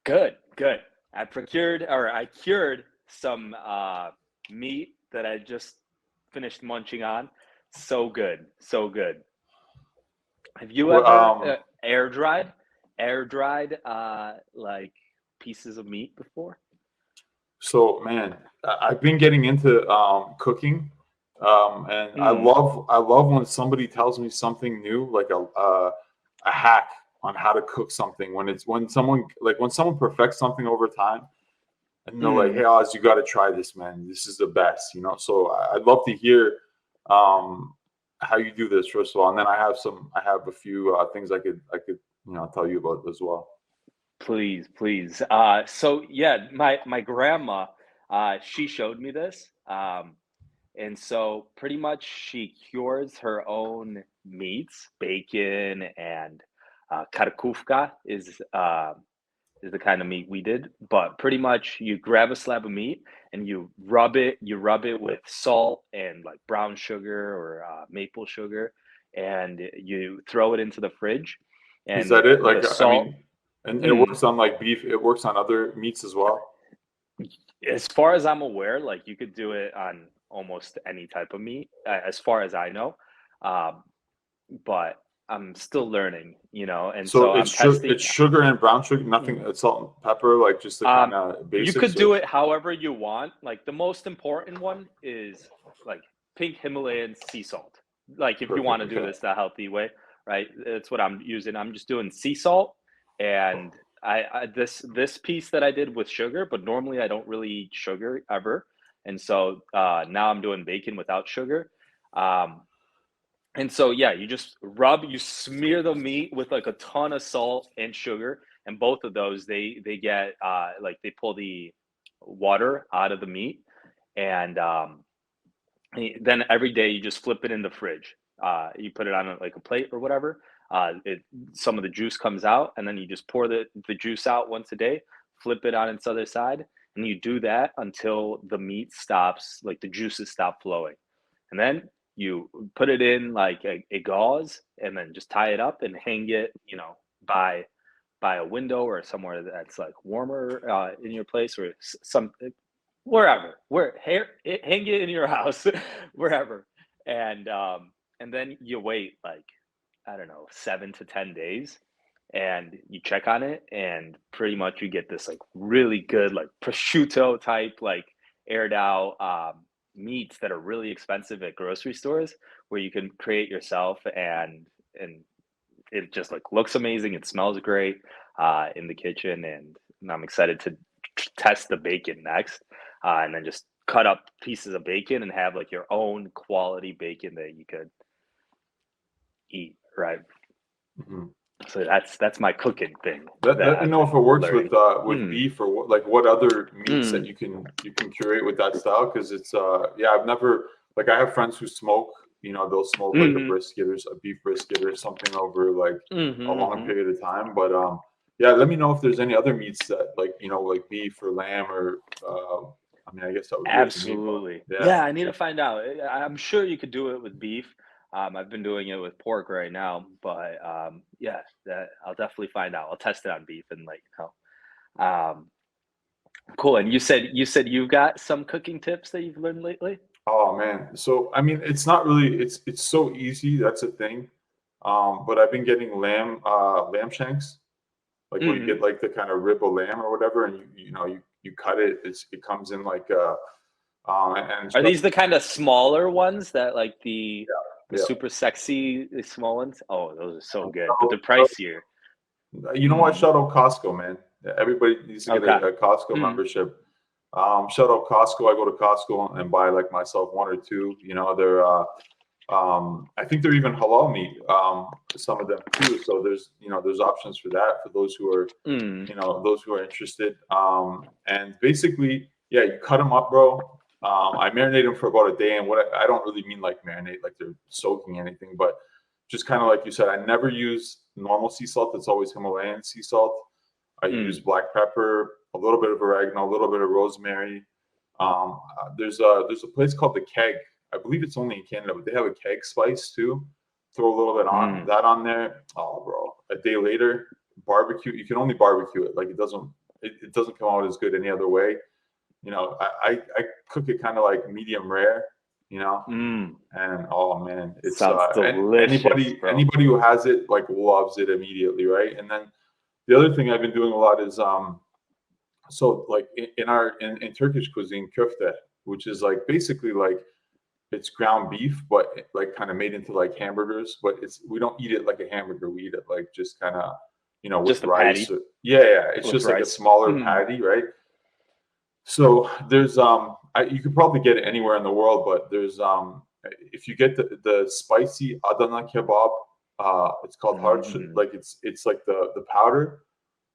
Good, good. I cured some meat that I just finished munching on. So good, so good. Have you Well, ever air dried like pieces of meat before? So man, I've been getting into cooking, and Mm, I love when somebody tells me something new, like a hack on how to cook something. When someone perfects something over time, and they're like, "Hey, mm. Oz, you got to try this, man. This is the best," you know. So I'd love to hear um, how you do this first of all, and then I have a few things I could tell you about as well. Please, please. So yeah, my grandma, she showed me this. And so pretty much she cures her own meats, bacon and karkufka is the kind of meat we did. But pretty much you grab a slab of meat and you rub it with salt and like brown sugar or maple sugar, and you throw it into the fridge. Is And that it? the Like, I salt, mean, and it mm, works on like beef. It works on other meats as well. as far as I'm aware, like you could do it on almost any type of meat, as far as I know. Um, but I'm still learning, and So so I'm it's testing. sugar and brown sugar, Mm. nothing, salt and pepper, like just the kind of You basics. could Or do it however you want. Like the most important one is like pink Himalayan sea salt. Like if you perfect. want to do Okay. this the healthy way, right? That's what I'm using. I'm just doing sea salt, and this piece that I did with sugar, but normally I don't really eat sugar ever, and so now I'm doing bacon without sugar. Um, and so, yeah, you smear the meat with like a ton of salt and sugar, and both of those they get like they pull the water out of the meat, and then every day you just flip it in the fridge. You put it on like a plate or whatever. Some of the juice comes out, and then you just pour the juice out once a day. Flip it on its other side, and you do that until the meat stops, like the juices stop flowing, and then you put it in like a gauze, and then just tie it up and hang it, by a window or somewhere that's like warmer in your place, or some wherever, hang it in your house, wherever, and then you wait like I don't know 7 to 10 days, and you check on it, and pretty much you get this like really good like prosciutto type like aired out meats that are really expensive at grocery stores, where you can create yourself, and it just like looks amazing. It smells great in the kitchen, and I'm excited to test the bacon next, and then just cut up pieces of bacon and have like your own quality bacon that you could eat, right? Mhm. So that's my cooking thing that Let me I've know if been it works learning. with Mm, beef or what other meats that mm, you can curate with that style, because it's yeah, I've never, like, I have friends who smoke, they'll smoke like mm-hmm, a beef brisket or something over like mm-hmm, a long mm-hmm. period of time. But yeah, let me know if there's any other meats that, like, like beef or lamb or I mean, I guess that would be up to me, but Absolutely. yeah. Yeah, I need to find out. I'm sure you could do it with beef. I've been doing it with pork right now, but yeah, that I'll definitely find out. I'll test it on beef and let you know. Cool. And you said you've got some cooking tips that you've learned lately? Oh man. So I mean, it's not really, it's so easy, that's a thing. But I've been getting lamb shanks, like where you Hmm. get like the kind of rib of lamb or whatever, and you cut it. It comes in like and Are so, these the kind of smaller ones that like the yeah. super sexy the small ones? Oh, those are so good, but they're So, pricier. you know what? Mm, Shout out Costco, man. Everybody needs to get okay. a Costco Mm, membership. Shout out Costco. I go to Costco and buy like myself one or two. They're I think they're even halal meat, some of them too. So there's options for that for those who are mm, interested. And basically, yeah, you cut them up, bro. I marinate them for about a day, and I don't really mean like marinate, like they're soaking anything, but just kind of like you said, I never use normal sea salt. It's always Himalayan sea salt. I use mm, black pepper, a little bit of oregano, a little bit of rosemary. There's a place called the Keg. I believe it's only in Canada, but they have a keg spice too. Throw a little bit on mm. that on there. Oh, bro! A day later, barbecue. You can only barbecue it. Like, it doesn't it doesn't come out as good any other way. You know, I cook it kind of like medium rare, you know, and oh man, it's Sounds and delicious, bro. anybody who has it like loves it immediately, right? And then the other thing I've been doing a lot is so like in Turkish cuisine, köfte, which is like basically like it's ground beef, but like kind of made into like hamburgers. But we don't eat it like a hamburger. We eat it like just kind of, you know, with Just a rice. patty. Yeah, it's With just like a rice. smaller patty, right? So there's you could probably get it anywhere in the world, but there's if you get the spicy Adana kebab, it's called harç, like it's like the powder.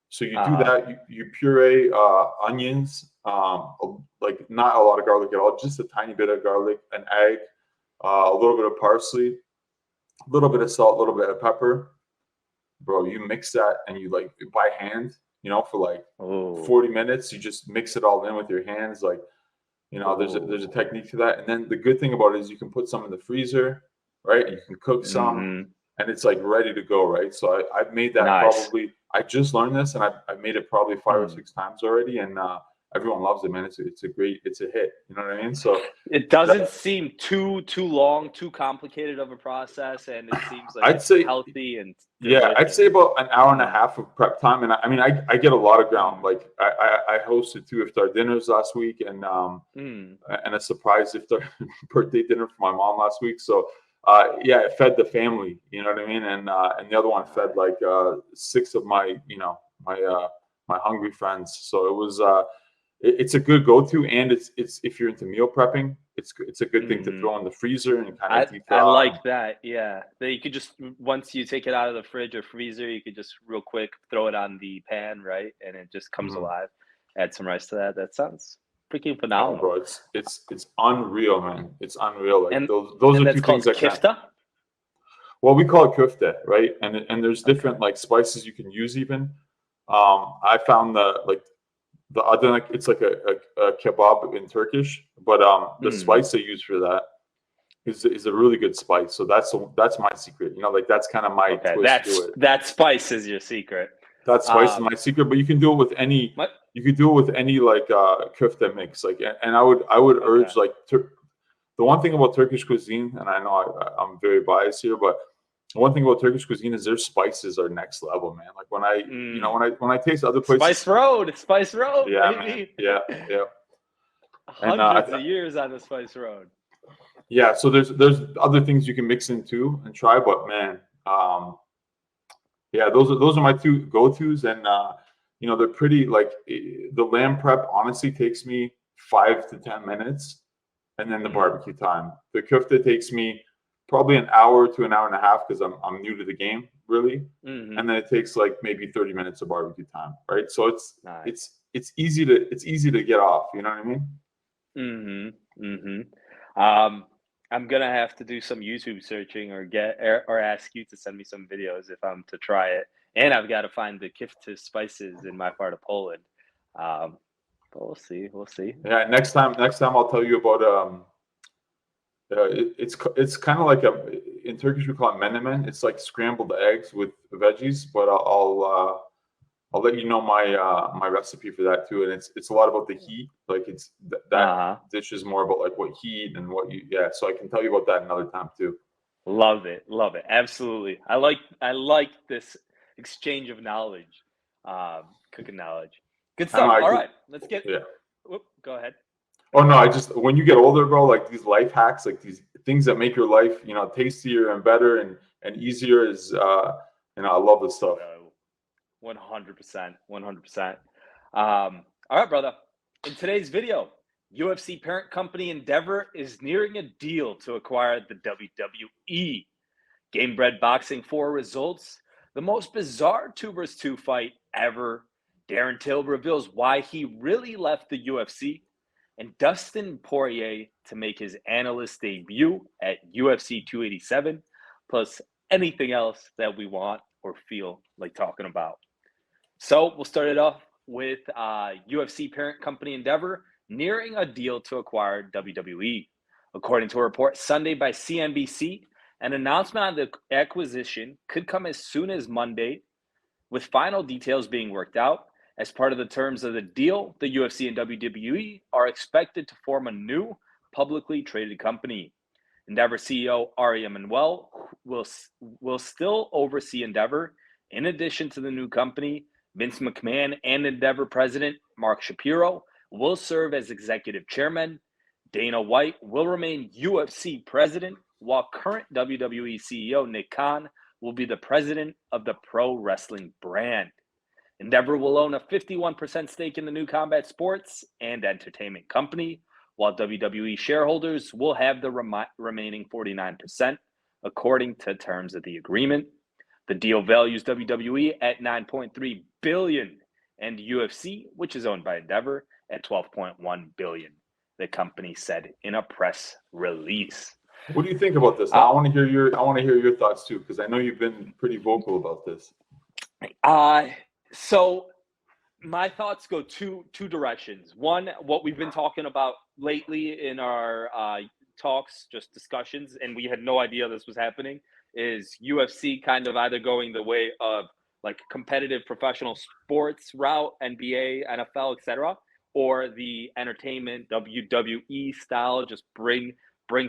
So you do that, you puree onions, like not a lot of garlic at all, just a tiny bit of garlic, an egg, a little bit of parsley, a little bit of salt, a little bit of pepper. Bro, you mix that and you like by hand, you know, for like 40 minutes. You just mix it all in with your hands. Like, you know, there's a technique to that. And then the good thing about it is you can put some in the freezer, right? You can cook some and it's like ready to go, right? So I've made that probably, I just learned this and I made it probably 5 or 6 times already. And everyone loves it, man. It's a hit. You know what I mean? So it doesn't seem too long, too complicated of a process, and it seems like I'd say healthy and delicious. Yeah, I'd say about an hour and a half of prep time. And I mean, I get a lot of ground. Like I hosted 2 iftar dinners last week and a surprise iftar birthday dinner for my mom last week. So yeah, it fed the family, you know what I mean? And the other one fed like 6 of my, you know, my hungry friends. So it was it's a good go-to, and it's if you're into meal prepping, it's a good thing to throw in the freezer and kind of I like that. Yeah, that you could just once you take it out of the fridge or freezer, you could just real quick throw it on the pan, right, and it just comes alive. Add some rice to that. That sounds freaking phenomenal, bro. It's unreal, man. It's unreal. Like and those are that's 2 things called kifta. Well, we call it köfte, right? And there's different like spices you can use even. I found the Adana, it's like a kebab in Turkish, but the spice they use for that is a really good spice. So that's my secret. You know, like that's kind of my twist to it. That spice is your secret. That spice is my secret, but you can do it with any. You could do it with any like köfte mix. Like, and I would urge like the one thing about Turkish cuisine, and I know I'm very biased here, but one thing about Turkish cuisine is their spices are next level, man. Like when you know, when I taste other places, Spice Road, yeah, baby. Man. Yeah. Hundreds of years on the Spice Road. Yeah, so there's other things you can mix in too and try, but man, yeah, those are my 2 go-tos, and you know, they're pretty like the lamb prep honestly takes me 5 to 10 minutes, and then the barbecue time. The köfte takes me probably an hour to an hour and a half because I'm new to the game, really. And then it takes like maybe 30 minutes of barbecue time, right? So it's easy to get off, you know what I mean? I'm gonna have to do some YouTube searching or ask you to send me some videos if I'm to try it. And I've got to find the kifte spices in my part of Poland. But we'll see. Yeah, next time I'll tell you about it's kind of like in Turkish we call it menemen. It's like scrambled eggs with veggies, but I'll let you know my recipe for that too. And it's a lot about the heat. Like it's that dish is more about like what heat and what so I can tell you about that another time too. Love it, absolutely. I like this exchange of knowledge, cooking knowledge. Good stuff. All right, let's get. Yeah. Whoop, go ahead. Oh no, when you get older, bro, like these life hacks, like these things that make your life, you know, tastier and better and easier is, you know, I love this stuff. 100%. All right, brother. In today's video, UFC parent company Endeavor is nearing a deal to acquire the WWE. Gamebred Boxing 4 results the most bizarre 2 vs 2 fight ever. Darren Till reveals why he really left the UFC. And Dustin Poirier to make his analyst debut at UFC 287, plus anything else that we want or feel like talking about. So we'll start it off with UFC parent company Endeavor nearing a deal to acquire WWE. According to a report Sunday by CNBC, an announcement on the acquisition could come as soon as Monday, with final details being worked out. As part of the terms of the deal, the UFC and WWE are expected to form a new publicly traded company. Endeavor CEO Ari Emanuel will still oversee Endeavor. In addition to the new company, Vince McMahon and Endeavor president Mark Shapiro will serve as executive chairman. Dana White will remain UFC president, while current WWE CEO Nick Khan will be the president of the pro wrestling brand. Endeavor will own a 51% stake in the new combat sports and entertainment company, while WWE shareholders will have the remaining 49%, according to terms of the agreement. The deal values WWE at $9.3 billion and UFC, which is owned by Endeavor, at $12.1 billion, the company said in a press release. What do you think about this? I want to hear your thoughts too, because I know you've been pretty vocal about this. So my thoughts go two directions. One, what we've been talking about lately in our talks, just discussions, and we had no idea this was happening, is UFC kind of either going the way of like competitive professional sports route, NBA, NFL, etc., or the entertainment WWE style, just bring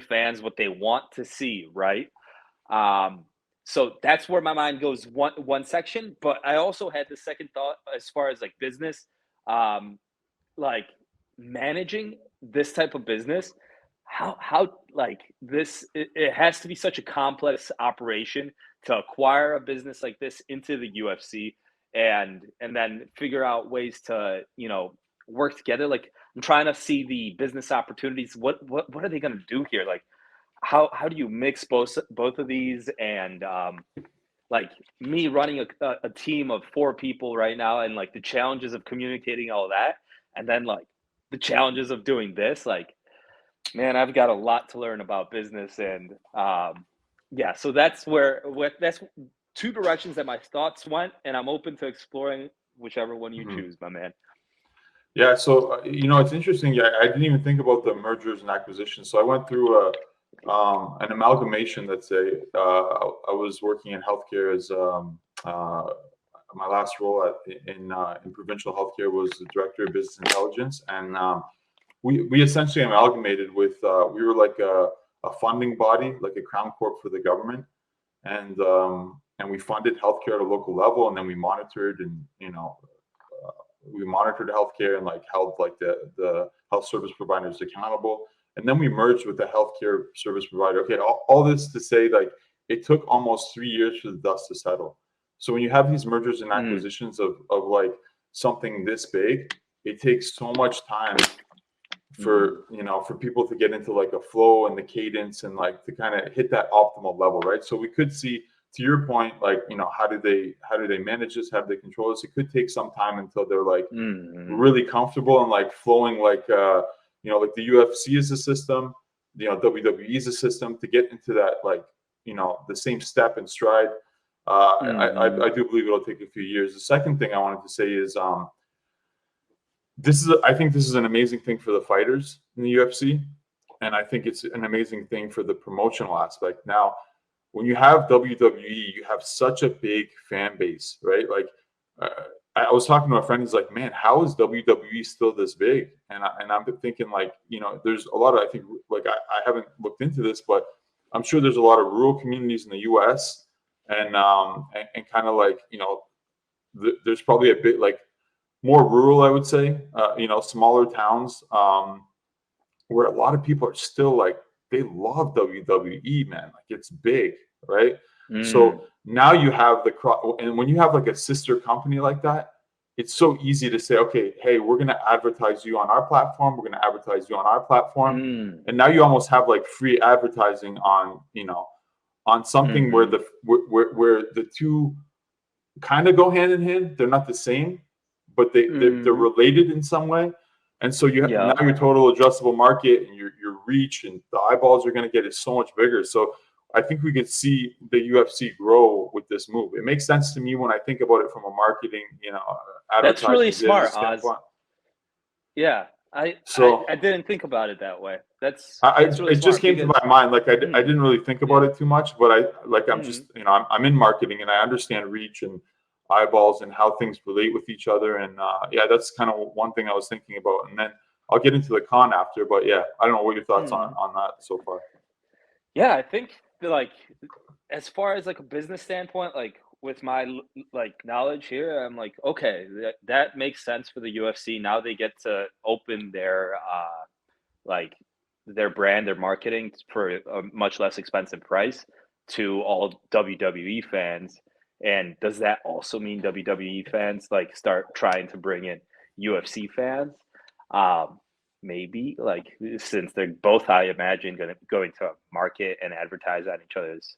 fans what they want to see, right? So that's where my mind goes one section, but I also had the second thought as far as like business, like managing this type of business. How like this? It has to be such a complex operation to acquire a business like this into the UFC, and then figure out ways to work together. Like I'm trying to see the business opportunities. What are they going to do here? Like how do you mix both of these? And like me running a team of 4 people right now, and like the challenges of communicating all that, and then like the challenges of doing this, like man, I've got a lot to learn about business. And yeah, so that's that's 2 directions that my thoughts went, and I'm open to exploring whichever one you choose, my man. Yeah, so it's interesting. Yeah, I didn't even think about the mergers and acquisitions. So I went through an amalgamation. Let's say I was working in healthcare as my last role in provincial healthcare was the director of business intelligence, and we essentially amalgamated with we were like a funding body, like a crown corp for the government, and we funded healthcare at a local level, and then we monitored and we monitored healthcare and like held like the health service providers accountable. And then we merged with the healthcare service provider. Okay, all this to say, like, it took almost 3 years for the dust to settle. So when you have these mergers and acquisitions of like something this big, it takes so much time for for people to get into like a flow and the cadence and like to kind of hit that optimal level, right? So we could see, to your point, like how do they manage this? How do they control this? It could take some time until they're like really comfortable and like flowing like like the UFC is a system, WWE is a system to get into that like the same step and stride. I do believe it'll take a few years. The second thing I wanted to say is I think this is an amazing thing for the fighters in the UFC, and I think it's an amazing thing for the promotional aspect. Now, when you have WWE, you have such a big fan base, right? Like, I was talking to a friend. He's like, "Man, how is WWE still this big?" And I'm thinking, like, there's a lot of, I think, like, I haven't looked into this, but I'm sure there's a lot of rural communities in the U.S. and kind of like, there's probably a bit like more rural, I would say, smaller towns where a lot of people are still like, they love WWE, man. Like, it's big, right? So now you have and when you have like a sister company like that, it's so easy to say, okay, hey, we're going to advertise you on our platform. We're going to advertise you on our platform. And now you almost have like free advertising on, on something where the two kind of go hand in hand. They're not the same, but they're related in some way. And so you have now your total addressable market and your reach and the eyeballs you're going to get is so much bigger. So I think we could see the UFC grow with this move. It makes sense to me when I think about it from a marketing, advertising. That's really smart, Oz. Yeah, I didn't think about it that way. That's really it just came to my mind. Like I didn't really think about it too much, but I'm just I'm in marketing and I understand reach and eyeballs and how things relate with each other. And yeah, that's kind of one thing I was thinking about. And then I'll get into the con after, but yeah, I don't know what your thoughts on that so far. Yeah, I think like as far as like a business standpoint, like with my like knowledge here, I'm like, okay, that makes sense for the UFC. Now they get to open their like their brand, their marketing for a much less expensive price to all WWE fans. And does that also mean WWE fans like start trying to bring in UFC fans? Maybe like since they're both, I imagine, going to market and advertise on each other's,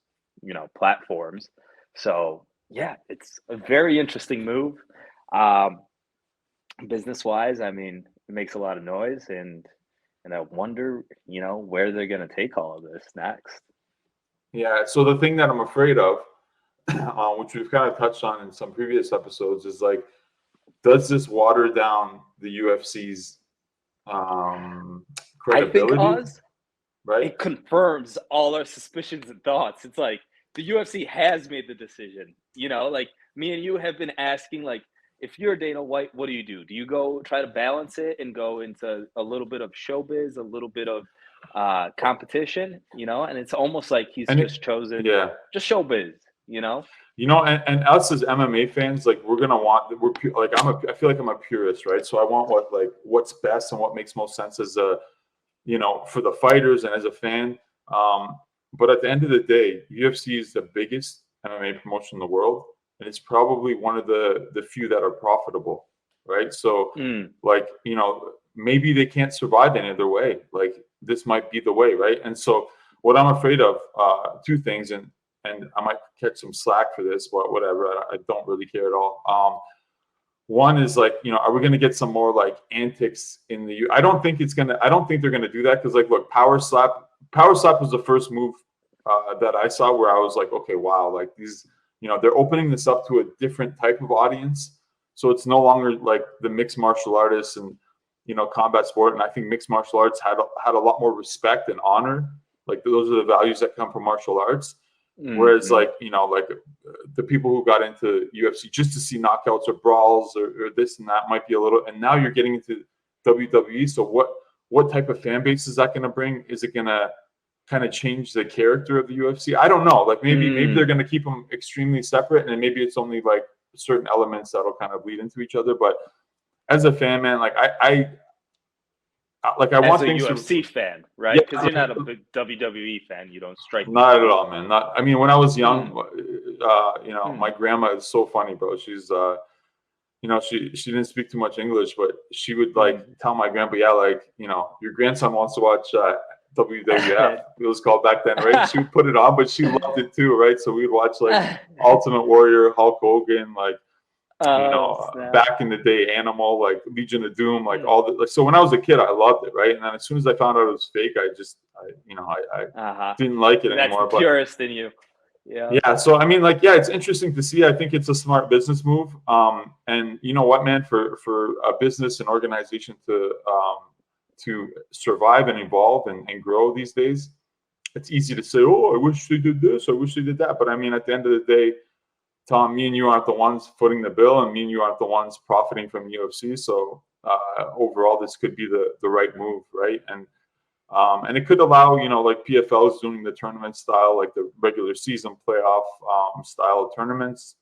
platforms. So yeah, it's a very interesting move. Um, Business wise, I mean, it makes a lot of noise, and I wonder, where they're going to take all of this next. Yeah. So the thing that I'm afraid of, which we've kind of touched on in some previous episodes, is like, does this water down the UFC's credibility? I think Oz, right? it confirms all our suspicions and thoughts. It's like the UFC has made the decision. Like me and you have been asking, like, if you're Dana White, what do? Do you go try to balance it and go into a little bit of showbiz, a little bit of competition, and it's almost like he's just chosen just showbiz, and us as MMA fans, like we're gonna want, I feel like I'm a purist, right? So I want what's best and what makes most sense as a, for the fighters and as a fan. But at the end of the day, UFC is the biggest MMA promotion in the world, and it's probably one of the few that are profitable, right? So maybe they can't survive any other way. Like this might be the way, right? And so what I'm afraid of, two things, and I might catch some slack for this, but whatever, I don't really care at all. One is like, are we going to get some more like antics in the? I don't think they're going to do that, because like, look, Power Slap was the first move that I saw where I was like, okay, wow, like these, they're opening this up to a different type of audience, so it's no longer like the mixed martial artists and combat sport. And I think mixed martial arts had a lot more respect and honor. Like those are the values that come from martial arts. Whereas like, like the people who got into UFC just to see knockouts or brawls or this and that might be a little, and now you're getting into WWE. So what type of fan base is that going to bring? Is it going to kind of change the character of the UFC? I don't know. Like maybe they're going to keep them extremely separate, and maybe it's only like certain elements that'll kind of bleed into each other. But as a fan, man, like I want things as a UFC fan, right? Because you're not a big WWE fan. You don't strike me. Not at all, man. I mean, when I was young, my grandma is so funny, bro. She's, she didn't speak too much English, but she would like tell my grandpa, yeah, like, your grandson wants to watch WWF. It was called back then, right? She would put it on, but she loved it too, right? So we'd watch like Ultimate Warrior, Hulk Hogan, like, back in the day, Animal, like Legion of Doom, like all the, like, so when I was a kid, I loved it, right? And then as soon as I found out it was fake, I didn't like it anymore. That's the purist in you. Yeah. So I mean, like, yeah, it's interesting to see. I think it's a smart business move. And you know what, man, for a business and organization to survive and evolve and grow these days, it's easy to say, oh, I wish they did this, I wish they did that. But I mean, at the end of the day, Tom, me and you aren't the ones footing the bill, and me and you aren't the ones profiting from UFC. So overall, this could be the right move, right? And it could allow, like PFL is doing the tournament style, like the regular season playoff style of tournaments,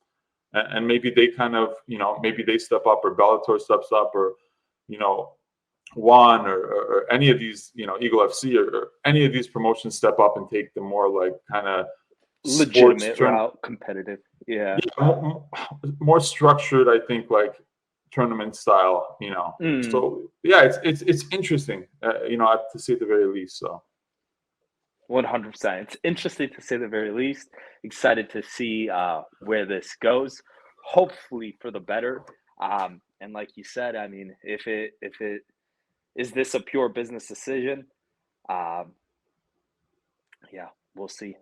and maybe they kind of, maybe they step up, or Bellator steps up, or One or any of these, Eagle FC or any of these promotions step up and take the more like kind of legitimate route, competitive. Yeah, more structured, I think, like tournament style, So yeah, it's interesting, to say the very least. So 100%, it's interesting to say the very least. Excited to see where this goes. Hopefully for the better. And like you said, I mean, if it is this a pure business decision, yeah. We'll see.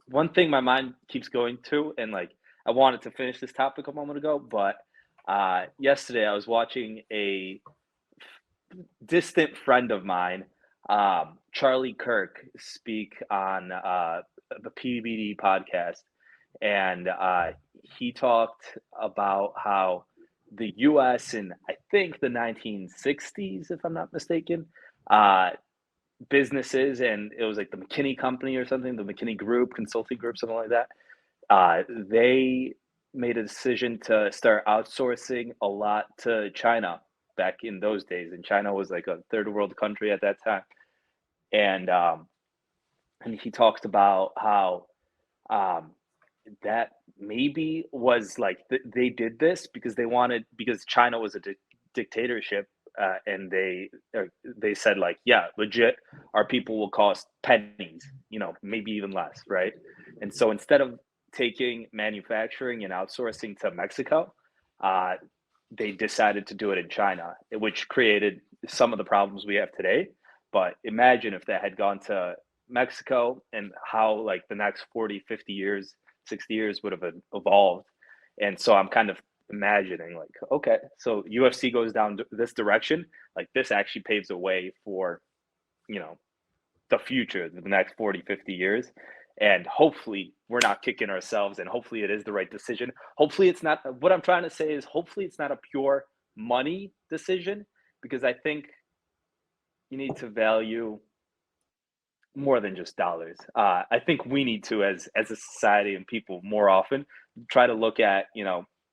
One thing my mind keeps going to, and like I wanted to finish this topic a moment ago, but yesterday I was watching a distant friend of mine, Charlie Kirk, speak on the PBD podcast, and he talked about how the U.S. in I think the 1960s, if I'm not mistaken, uh, businesses, and it was like the McKinney Company or something, the McKinney Group, consulting group, something like that. They made a decision to start outsourcing a lot to China back in those days, and China was like a third world country at that time. And and he talked about how um, that maybe was like they did this because they wanted because China was a dictatorship, and they said like, yeah, legit, our people will cost pennies, maybe even less, right? And so instead of taking manufacturing and outsourcing to Mexico, uh, they decided to do it in China, which created some of the problems we have today. But imagine if that had gone to Mexico and how like the next 40, 50 years, 60 years would have evolved. And so I'm kind of imagining like, okay, so UFC goes down this direction, like this actually paves a way for, you know, the future, the next 40, 50 years. And hopefully we're not kicking ourselves, and hopefully it is the right decision. Hopefully it's not, what I'm trying to say is hopefully it's not a pure money decision, because I think you need to value more than just dollars. I think we need to, as a society and people, more often try to look at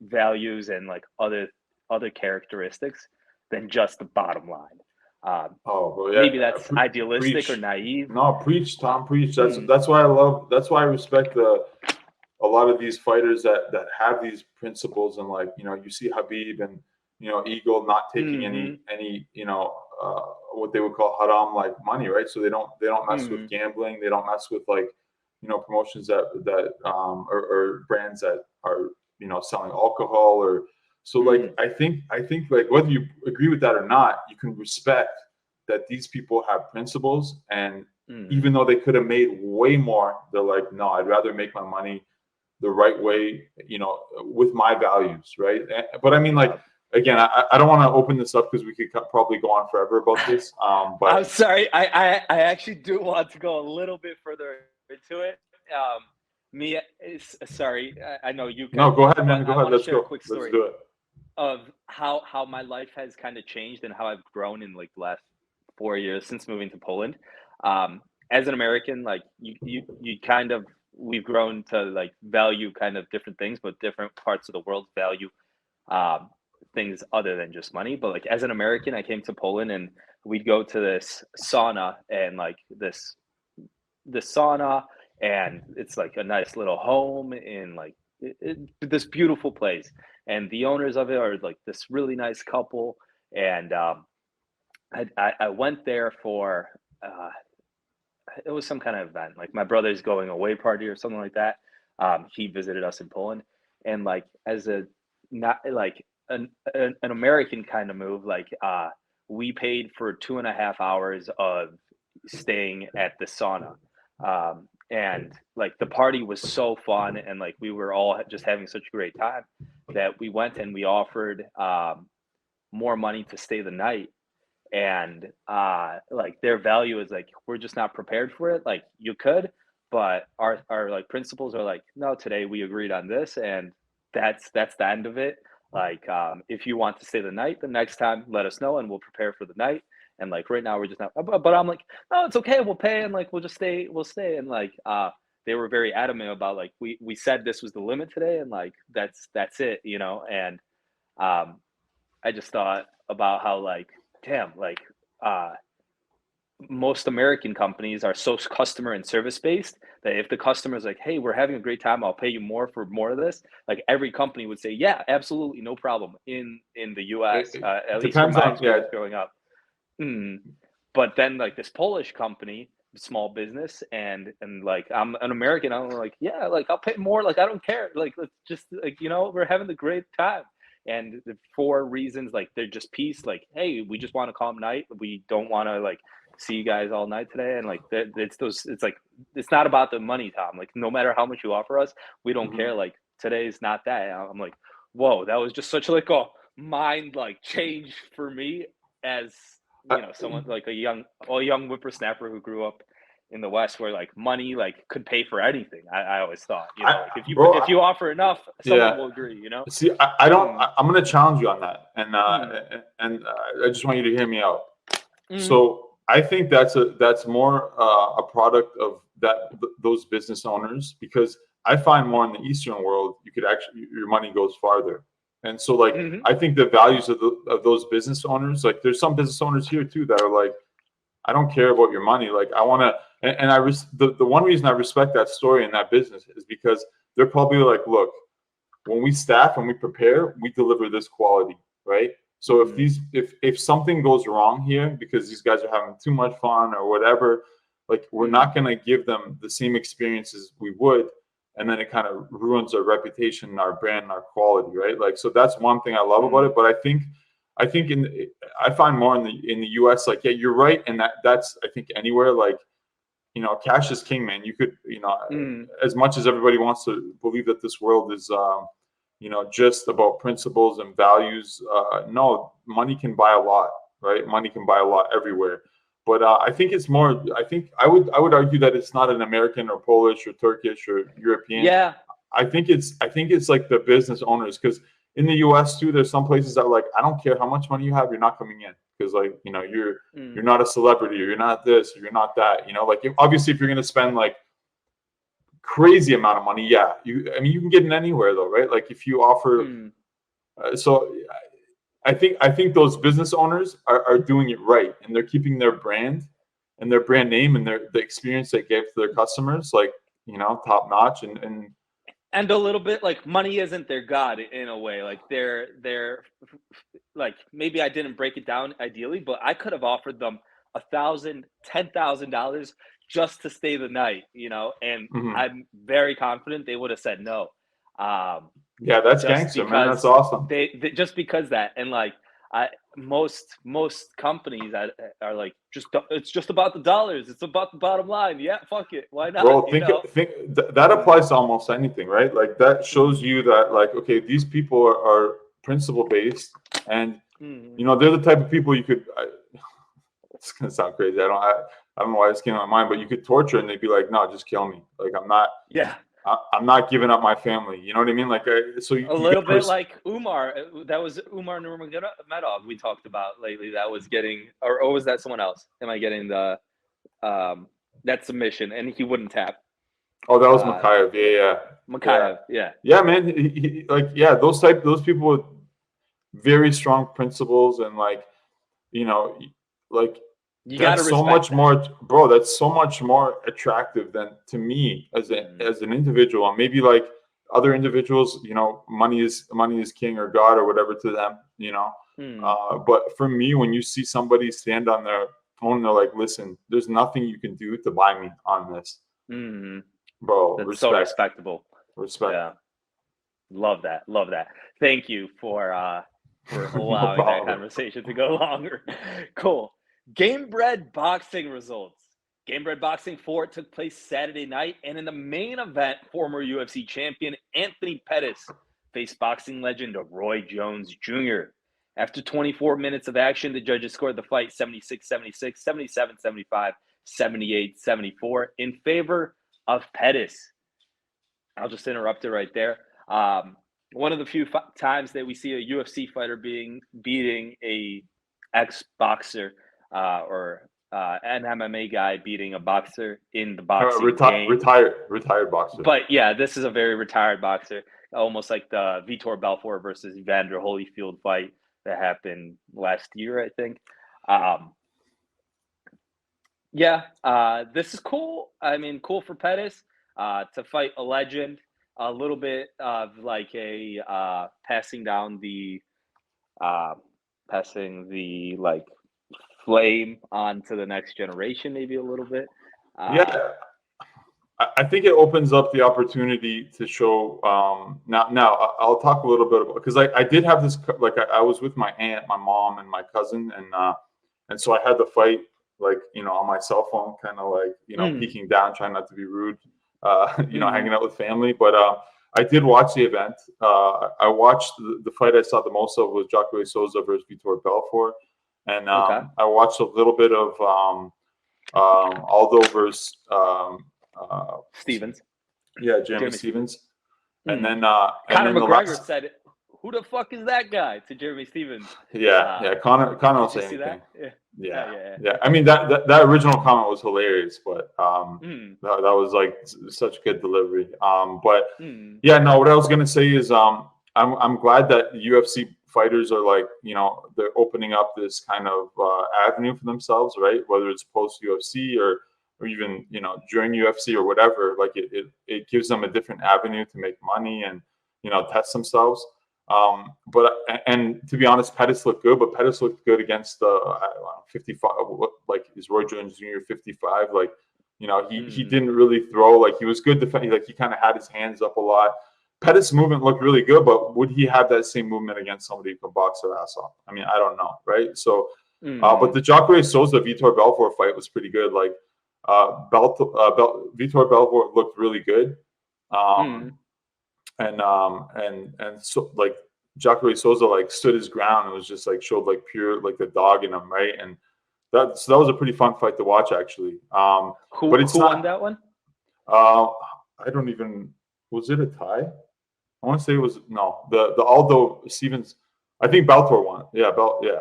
values and like other characteristics than just the bottom line. Oh, bro, yeah, Maybe that's idealistic or preach. naive. No, preach, Tom, preach. That's Mm, that's why I love. That's why I respect a lot of these fighters that have these principles, and like you see Habib and Eagle not taking mm-hmm, any what they would call haram like money, right? So they don't mess with mm, gambling. They don't mess with like promotions or brands that are selling alcohol or so like mm, I think like whether you agree with that or not, you can respect that these people have principles, and mm. even though they could have made way more, they're like, no, I'd rather make my money the right way, with my values, right? But I mean, like, Yeah. again, I don't want to open this up because we could probably go on forever about this. I'm But sorry. I actually do want to go a little bit further into it. Me, sorry. I know you no, kind go of, ahead, but man. Go I ahead. want to Let's share a go. quick Let's story do it. of how my life has kind of changed and how I've grown in like the last 4 years since moving to Poland. As an American, like you kind of we've grown to like value kind of different things, but different parts of the world value um, things other than just money. But like as an American, I came to Poland and we'd go to this sauna and like this sauna, and it's like a nice little home in like this beautiful place, and the owners of it are like this really nice couple. And I went there for uh, it was some kind of event, like my brother's going away party or something like that. He visited us in Poland, and like as a not like an American kind of move, like we paid for 2.5 hours of staying at the sauna. And like the party was so fun, and like we were all just having such a great time that we went and we offered more money to stay the night. And like their value is like, we're just not prepared for it. Like you could, but our like principles are like, no, today we agreed on this, and that's the end of it. Like if you want to stay the night, the next time let us know and we'll prepare for the night. And like right now we're just not, but I'm like, no, it's okay, we'll pay, and like we'll stay. And like they were very adamant about like, we said this was the limit today, and like that's it, and um I just thought about how like, damn, like uh most American companies are so customer and service based that if the customer is like, hey, we're having a great time, I'll pay you more for more of this. Like every company would say, yeah, absolutely, no problem. In the US, It at least from depends my on experience growing up. Mm. But then like this Polish company, small business, and like I'm an American, I'm like, yeah, like I'll pay more, like I don't care. Like let's just like, we're having a great time. And the four reasons, like they're just peace, like, hey, we just want a calm night. We don't want to like see you guys all night today. And like it's those, it's like it's not about the money, Tom. Like no matter how much you offer us, we don't Mhm. care. Like today's not that. I'm like, whoa, that was just such like a mind like change for me as I, someone like a young whippersnapper who grew up in the West where like money like could pay for anything. I always thought, like if you offer enough, someone will agree. See, I don't. Mm. I'm going to challenge you on that, and I just want you to hear me out. So I think that's more a product of those business owners, because I find more in the Eastern world you could actually, your money goes farther. And so like I think the values of those business owners, like there's some business owners here too that are like, I don't care about your money. Like I want to, and the one reason I respect that story and that business is because they're probably like, look, when we staff and we prepare, we deliver this quality, right? So if something goes wrong here because these guys are having too much fun or whatever, like we're not going to give them the same experiences we would, and then it kind of ruins our reputation, our brand, and our quality, right? Like, so that's one thing I love about it. But I think I find more in the US, like, yeah, you're right, and that's I think anywhere, like, cash is king, man. You could, as much as everybody wants to believe that this world is just about principles and values, no, money can buy a lot, right? Money can buy a lot everywhere. But I think it's more. I think I would argue that it's not an American or Polish or Turkish or European. Yeah. I think it's like the business owners, because in the U.S. too, there's some places that are like, I don't care how much money you have, you're not coming in, because like you're not a celebrity, or you're not this, or you're not that. Like obviously if you're gonna spend like crazy amount of money, yeah, you can get in anywhere though, right? Like if you offer, so. I think those business owners are doing it right, and they're keeping their brand and their brand name and the experience they gave to their customers, like, top notch, and a little bit like money isn't their god in a way. Like they're like, maybe I didn't break it down ideally, but I could have offered them $1,000, $10,000 just to stay the night, and I'm very confident they would have said no. Yeah, that's gangster, man. That's awesome. They just because that, and like most companies are like, it's just about the dollars. It's about the bottom line. Yeah, fuck it. Why not? Bro, think that applies to almost anything, right? Like that shows you that, like, okay, these people are principle based, and they're the type of people you could. It's gonna sound crazy. I don't know why this came to my mind, but you could torture and they'd be like, no, just kill me. Like I'm not. Yeah. I'm not giving up my family. You know what I mean? Like, so a little bit like Umar. That was Umar Nurmagomedov we talked about lately. That was getting, or was that someone else? Am I getting the that submission? And he wouldn't tap. Oh, that was Makayev. Yeah. Makayev. Yeah. Yeah, man. He, like, yeah, those people with very strong principles, and like, like. You that's so much more, bro. That's so much more attractive than to me as an individual. And maybe like other individuals, money is king or God or whatever to them, But for me, when you see somebody stand on their own, they're like, listen, there's nothing you can do to buy me on this, bro. That's so respectable. Respect. Yeah. Love that. Thank you for allowing that conversation to go longer. Cool. Gamebred boxing results. Gamebred Boxing 4 took place Saturday night, and in the main event, former UFC champion Anthony Pettis faced boxing legend Roy Jones Jr. After 24 minutes of action, the judges scored the fight 76-76, 77-75, 78-74 in favor of Pettis. I'll just interrupt it right there. One of the few times that we see a UFC fighter beating a ex-boxer or an MMA guy beating a boxer in the boxing game. Retired boxer. But yeah, this is a very retired boxer, almost like the Vitor Belfort versus Evander Holyfield fight that happened last year, I think. This is cool. I mean, cool for Pettis to fight a legend. A little bit of like a passing the like flame on to the next generation, maybe a little bit. I think it opens up the opportunity to show. Now I'll talk a little bit about, because I did have this, like I was with my aunt, my mom, and my cousin, and so I had the fight like on my cell phone, kind of like peeking down, trying not to be rude, hanging out with family. But I did watch the event. I watched the fight I saw the most of was Jacare Souza versus Vitor Belfort. And I watched a little bit of Aldo versus Stevens. Yeah, Jeremy Stevens. And then Conor the McGregor last... said, "Who the fuck is that guy?" to Jeremy Stevens. Conor don't say see anything. That? Yeah. I mean, that original comment was hilarious, but that was like such good delivery. Yeah, no, what I was gonna say is I'm glad that UFC fighters are like, they're opening up this kind of avenue for themselves, right? Whether it's post UFC or even during UFC or whatever, like it gives them a different avenue to make money and test themselves. And to be honest, Pettis looked good, but Pettis looked good against the 55. Like, is Roy Jones Jr. 55? Like, he didn't really throw. Like, he was good defending. Like, he kind of had his hands up a lot. Pettis' movement looked really good, but would he have that same movement against somebody who can box their ass off? I mean, I don't know, right? So, but the Jacare Souza Vitor Belfort fight was pretty good. Like, Vitor Belfort looked really good. And so, like, Jacare Souza like stood his ground and was just like showed like pure like the dog in him, right? And that was a pretty fun fight to watch, actually. Who won that one? I don't even. Was it a tie? I want to say it was the Aldo Stevens. I think Belfort won. Yeah, Belfort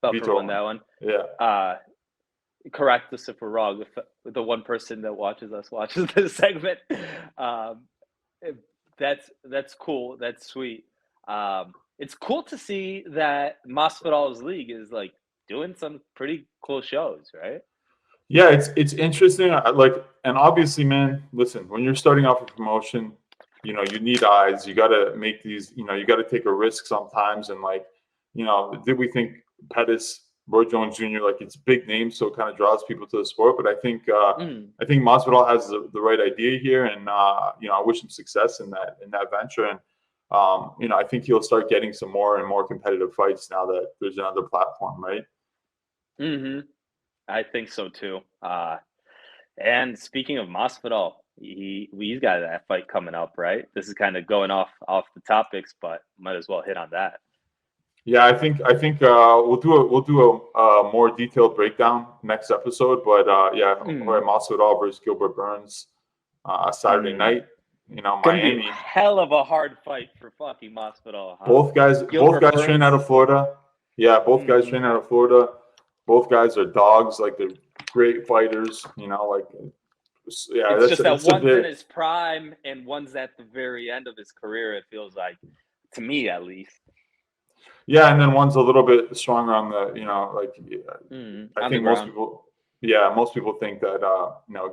won that one. Yeah. Correct us if we're wrong. If the one person that watches us watches this segment, that's cool. That's sweet. It's cool to see that Masvidal's league is like doing some pretty cool shows, right? Yeah, it's interesting. And obviously, man, listen, when you're starting off a promotion, you need eyes. You got to make these. You got to take a risk sometimes. And did we think Pettis, Roy Jones Jr., like, it's big names, so it kind of draws people to the sport. But I think Masvidal has the right idea here, and I wish him success in that venture. And I think he'll start getting some more and more competitive fights now that there's another platform, right? I think so too. And speaking of Masvidal, he's got that fight coming up, right? This is kind of going off the topics, but might as well hit on that. Yeah, I think we'll do a more detailed breakdown next episode. But Jorge Masvidal versus Gilbert Burns, Saturday night. Miami. Hell of a hard fight for fucking Masvidal. Huh? Both guys train out of Florida. Yeah, both guys train out of Florida. Both guys are dogs. Like, they're great fighters. It's just that one's in his prime and one's at the very end of his career. It feels like, to me at least. Yeah, and then one's a little bit stronger on the, I think most people. Yeah, most people think that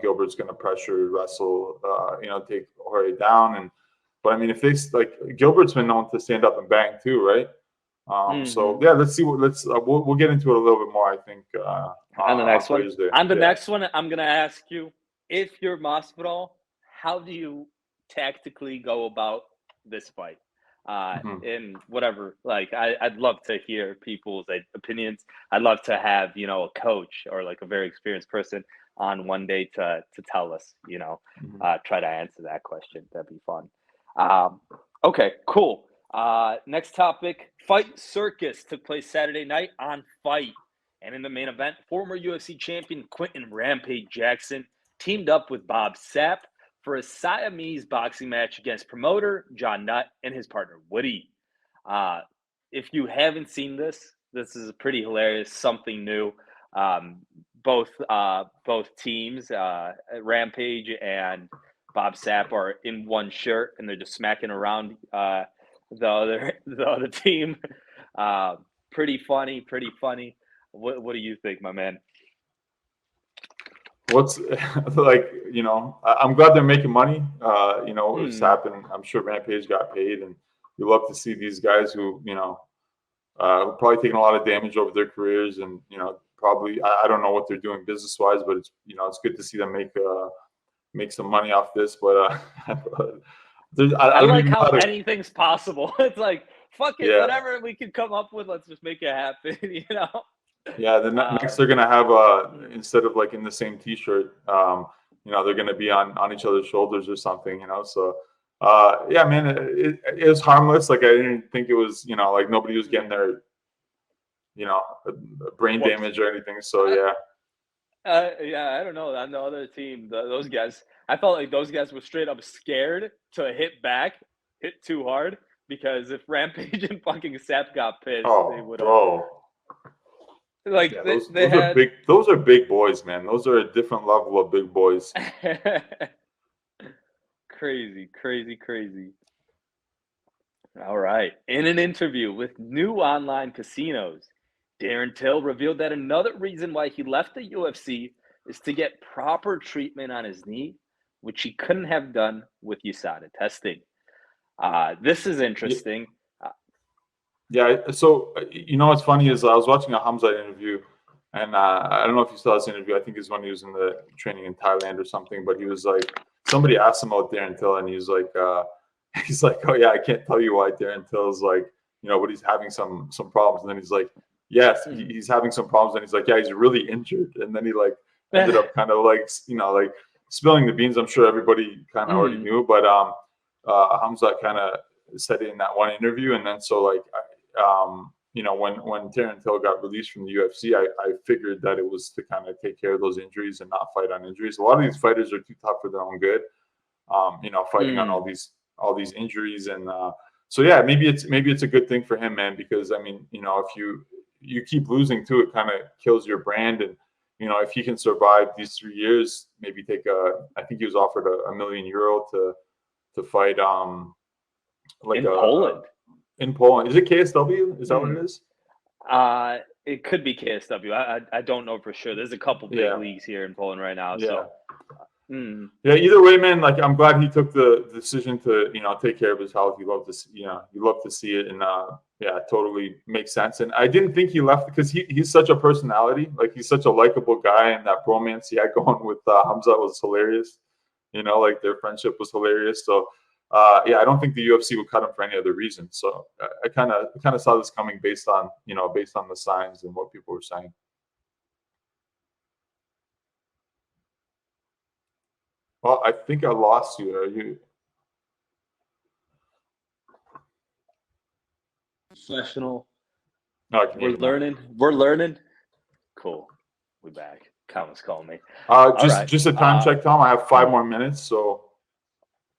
Gilbert's going to pressure, wrestle, take Jorge down, but I mean, if they Gilbert's been known to stand up and bang too, right? So yeah, let's see we'll get into it a little bit more, I think, on the next one. On the next one, I'm going to ask you, if you're Masvidal, how do you tactically go about this fight? In whatever, like, I'd love to hear people's opinions. I'd love to have, a coach or like a very experienced person on one day to tell us, try to answer that question. That'd be fun. Okay, cool. Next topic, Fight Circus took place Saturday night on Fight. And in the main event, former UFC champion Quinton Rampage Jackson teamed up with Bob Sapp for a Siamese boxing match against promoter John Nutt and his partner Woody. If you haven't seen this is pretty hilarious, something new. Both teams, Rampage and Bob Sapp, are in one shirt and they're just smacking around the other team. Pretty funny. What do you think, my man? What's I'm glad they're making money. Sapp and I'm sure Rampage got paid, and you love to see these guys who probably taking a lot of damage over their careers, and probably I don't know what they're doing business wise, but it's it's good to see them make some money off this. But I like how anything's possible. It's like, fuck it, whatever we can come up with, let's just make it happen. Yeah, the next they're gonna have instead of like in the same T-shirt, they're gonna be on each other's shoulders or something, So, yeah, man, it was harmless. Like, I didn't think it was, like, nobody was getting their, brain damage or anything. So yeah. Yeah, I don't know. On the other team, those guys, I felt like those guys were straight up scared to hit back, hit too hard, because if Rampage and fucking Sapp got pissed, they Oh, would have. bro. Like Yeah, they those are had. big. Those are big boys, man. Those are a different level of big boys. Crazy, crazy, crazy. All right. In an interview with new online casinos, Darren Till revealed that another reason why he left the UFC is to get proper treatment on his knee, which he couldn't have done with USADA testing. This is Yeah, interesting. yeah. So you know what's funny is I was watching a Hamza interview, and I don't know if you saw this interview. I think it's when he was in the training in Thailand or something. But he was like, somebody asked him about Darren Till, and he's like, oh yeah, I can't tell you why Darren Till's like, but he's having some problems. And then he's like, yes, he's having some problems. And he's like, yeah, he's really injured. And then he like ended up kind of like, like spilling the beans. I'm sure everybody kind of already knew, but Hamza kind of said it in that one interview. And then so like, when Darren Till got released from the UFC, I figured that it was to kind of take care of those injuries and not fight on injuries. A lot of these fighters are too tough for their own good. Fighting on all these injuries, and so yeah, maybe it's a good thing for him, man, because I mean, if you keep losing too, it kind of kills your brand, and if he can survive these 3 years, maybe I think he was offered €1 million to fight like in Poland. In Poland, is it KSW? Is that what it is? It could be KSW. I don't know for sure. There's a couple big leagues here in Poland right now. Yeah. So. Yeah. Either way, man. Like, I'm glad he took the decision to, take care of his health. You love to, you love to see it, and yeah, it totally makes sense. And I didn't think he left because he's such a personality. Like, he's such a likable guy, and that bromance he had going with Hamza was hilarious. Like their friendship was hilarious. So, yeah, I don't think the UFC would cut him for any other reason. So I kind of saw this coming based on the signs and what people were saying. Well, I think I lost you. Are you? Professional. No, I can hear We're you now. learning. We're learning. Cool. We back. Thomas calling me. Just a time check, Tom. I have 5 more minutes. So.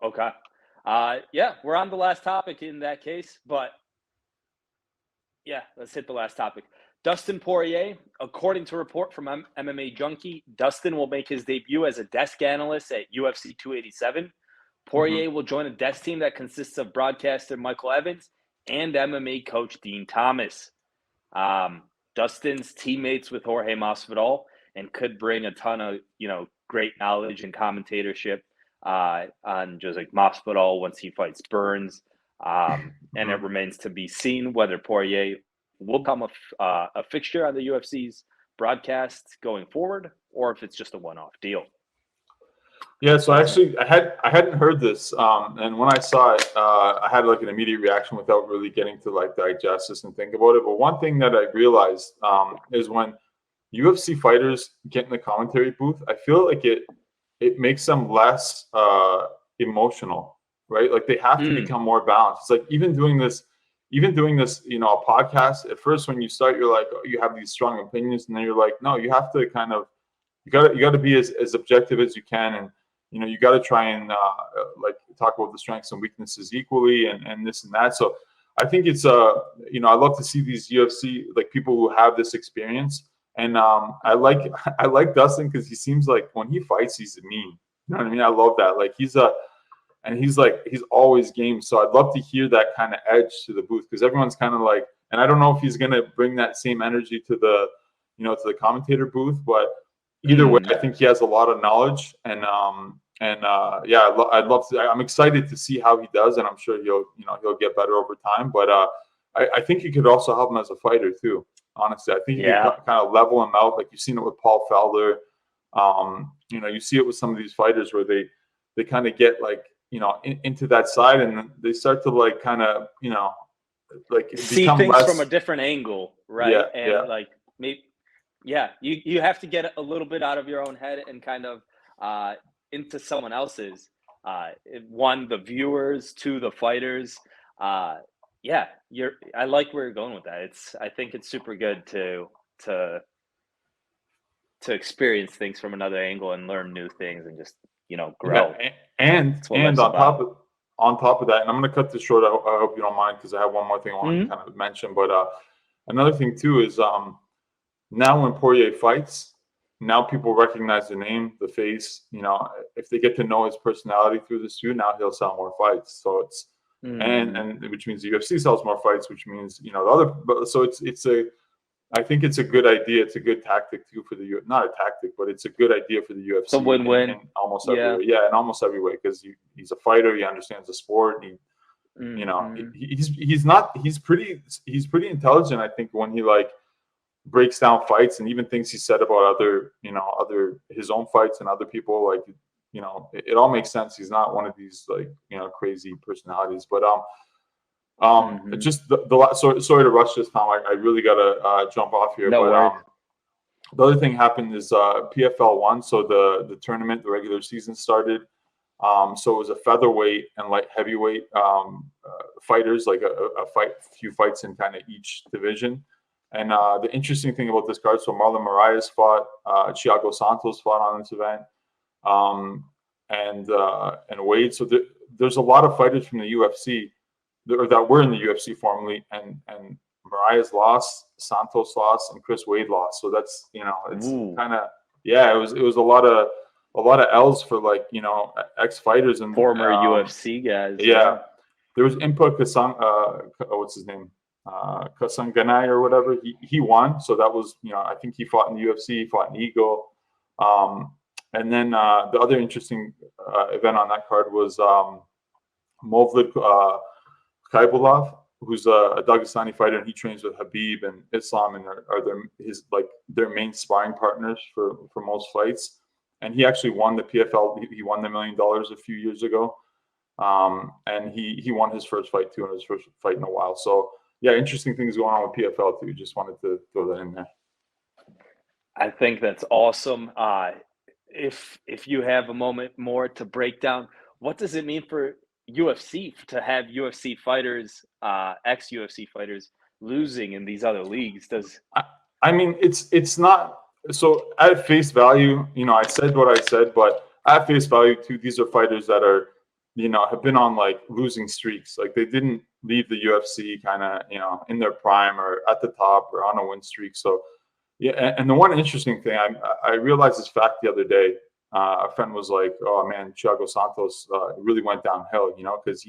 Okay. Yeah, we're on the last topic in that case, but yeah, let's hit the last topic. Dustin Poirier, according to a report from MMA Junkie, Dustin will make his debut as a desk analyst at UFC 287. Poirier will join a desk team that consists of broadcaster Michael Evans and MMA coach Dean Thomas. Dustin's teammates with Jorge Masvidal and could bring a ton of, great knowledge and commentatorship on just like Masvidal once he fights Burns. And it remains to be seen whether Poirier will become a fixture on the UFC's broadcast going forward, or if it's just a one-off deal. Yeah, so actually, I hadn't heard this, and when I saw it, I had like an immediate reaction without really getting to like digest this and think about it. But one thing that I realized is when UFC fighters get in the commentary booth, I feel like it makes them less emotional, right? Like they have to become more balanced. It's like even doing this, a podcast. At first, when you start, you're like, oh, you have these strong opinions, and then you're like, no, you have to kind of, you got to be as objective as you can, and you got to try and like talk about the strengths and weaknesses equally, and this and that. So I think it's I love to see these UFC like people who have this experience, and I like Dustin because he seems like when he fights he's mean. You know what I mean? I love that. Like he's always game. So I'd love to hear that kind of edge to the booth because everyone's kind of like, and I don't know if he's gonna bring that same energy to the to the commentator booth, but either way, I think he has a lot of knowledge, and yeah, I'd love to. I'm excited to see how he does, and I'm sure he'll get better over time. But I think he could also help him as a fighter too. Honestly, I think he could kind of level him out, like you've seen it with Paul Felder. You see it with some of these fighters where they kind of get like into that side, and they start to like kind of like see things from a different angle, right? Yeah, and like maybe. Yeah, you have to get a little bit out of your own head and kind of into someone else's. One, the viewers, two, the fighters. Yeah, I like where you're going with that. I think it's super good to to experience things from another angle and learn new things and just, grow. Yeah, and That's what on life's about. top of that, and I'm going to cut this short. I hope you don't mind because I have one more thing I want to kind of mention. But another thing too is now when Poirier fights, now people recognize the name, the face. If they get to know his personality through this too, now he'll sell more fights. So it's and which means the UFC sells more fights, which means the other. So I think it's a good idea. It's a good tactic too for the not a tactic, but it's a good idea for the UFC. It's a win-win. In almost every way. Yeah, in almost every way because he's a fighter. He understands the sport. He's pretty intelligent. I think when he breaks down fights and even things he said about other his own fights and other people, it all makes sense. He's not one of these crazy personalities, but just sorry to rush this, Tom. I really gotta jump off here. No worries. The other thing happened is PFL 1, so the tournament, the regular season started. So it was a featherweight and light heavyweight fighters, a few fights in kind of each division. And the interesting thing about this card, so Marlon Moraes fought, Thiago Santos fought on this event, and Wade. So there's a lot of fighters from the UFC that were in the UFC formerly, and Moraes lost, Santos lost, and Chris Wade lost. So that's it's kind of it was a lot of L's for ex fighters and former UFC guys. Yeah, there was Impa Kasang, what's his name? Kasanganai or whatever. He won, so that was I think he fought in the UFC, he fought in Eagle, and then the other interesting event on that card was Movlid Kaibulov, who's a Dagestani fighter, and he trains with Habib and Islam, and are their main sparring partners for most fights. And he actually won the PFL. He won the $1 million a few years ago, and he won his first fight too, and his first fight in a while. So yeah, interesting things going on with PFL too. Just wanted to throw that in there. I think that's awesome. If you have a moment more to break down, what does it mean for UFC to have UFC fighters, ex-UFC fighters, losing in these other leagues? I mean, it's not so at face value. I said what I said, but at face value too, these are fighters that are have been on losing streaks. They didn't leave the UFC kind of in their prime or at the top or on a win streak. So yeah, and the one interesting thing I realized this fact the other day. A friend was like, "Oh man, Thiago Santos really went downhill," because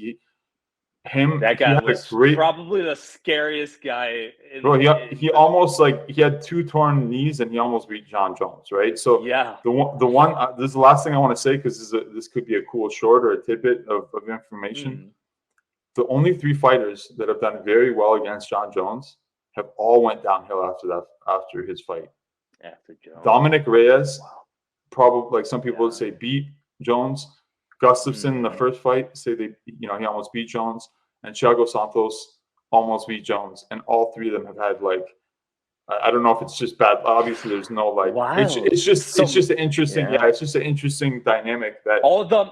that guy was probably the scariest guy. He almost he had 2 torn knees and he almost beat John Jones, right? So yeah, the one this is the last thing I want to say because this could be a cool short or a tidbit of information. The only 3 fighters that have done very well against John Jones have all went downhill after his fight. After Jones, Dominic Reyes. Wow. Probably some people would say beat Jones. Gustafsson in the first fight say he almost beat Jones, and Thiago Santos almost beat Jones, and all 3 of them have had I don't know if it's just bad. Obviously, there's no wow. It's just an interesting it's just an interesting dynamic that all of them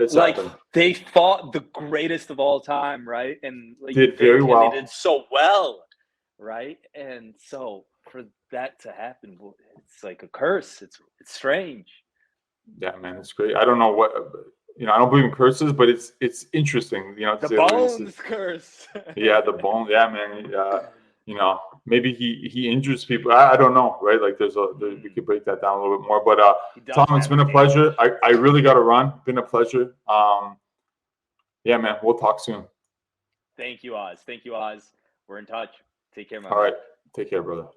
they fought the greatest of all time, right? And did very well. They did so well, right? And so for that to happen, it's like a curse. It's strange. Yeah, man, it's great. I don't know what I don't believe in curses, but it's interesting. The bones curse. Yeah, the bone. Yeah, man. Maybe he injures people. I don't know, right? We could break that down a little bit more. But Tom, it's been a pleasure. I really got to run. Been a pleasure. Yeah, man. We'll talk soon. Thank you, Oz. We're in touch. Take care, man. All right. Take care, brother.